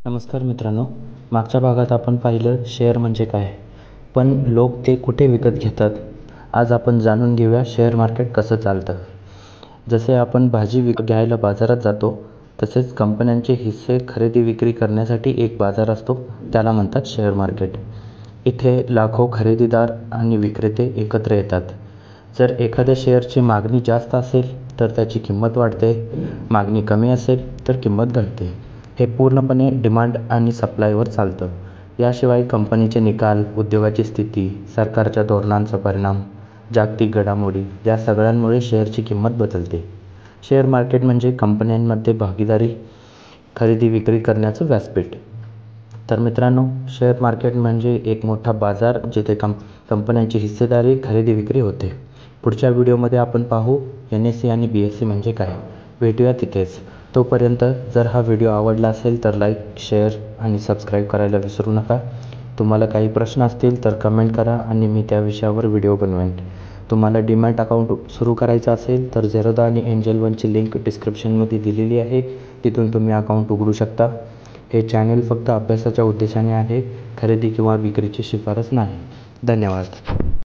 नमस्कार मित्रांनो. मागच्या भागात आपण पाहिलं शेअर म्हणजे काय, पण लोक ते कुठे विकत घेतात. आज आपण जाणून घेऊया शेअर मार्केट कसं चालतं. जसे आपण भाजी घ्यायला बाजारात जातो, तसेच कंपन्यांचे हिस्से खरेदी विक्री करण्यासाठी एक बाजार असतो, त्याला म्हणतात शेअर मार्केट. इथे लाखो खरेदीदार आणि विक्रेते एकत्र येतात. जर एखाद्या शेअरची मागणी जास्त असेल तर त्याची किंमत वाढते, मागणी कमी असेल तर किंमत घटते. हे पूर्णपणे डिमांड आणि सप्लायवर चालतं. याशिवाय कंपनीचे निकाल, उद्योगाची स्थिती, सरकारच्या धोरणांचा परिणाम, जागतिक घडामोडी या सगळ्यांमुळे शेअरची किंमत बदलते. शेअर मार्केट म्हणजे कंपन्यांमध्ये भागीदारी, खरेदी विक्री करण्याचं व्यासपीठ. तर मित्रांनो, शेअर मार्केट म्हणजे एक मोठा बाजार जिथे कंपन्यांची हिस्सेदारी, खरेदी विक्री होते. पुढच्या व्हिडिओमध्ये आपण पाहू NSE आणि BSE म्हणजे काय. भेटूया तिथेच. तोपर्यंत जर हा व्हिडिओ आवडला असेल तर लाईक, शेअर आणि सबस्क्राईब करायला विसरू नका. तुम्हाला काही प्रश्न असतील तर कमेंट करा आणि मी त्या विषयावर व्हिडिओ बनवेन. तुम्हाला डीमॅट अकाउंट सुरू करायचं असेल तर झेरोदा आणि एंजल वनची लिंक डिस्क्रिप्शनमध्ये दिलेली आहे. तिथून तुम्ही अकाउंट उघडू शकता. हे चॅनल फक्त अभ्यासाच्या उद्देशाने आहे, खरेदी किंवा विक्रीची शिफारस नाही. धन्यवाद.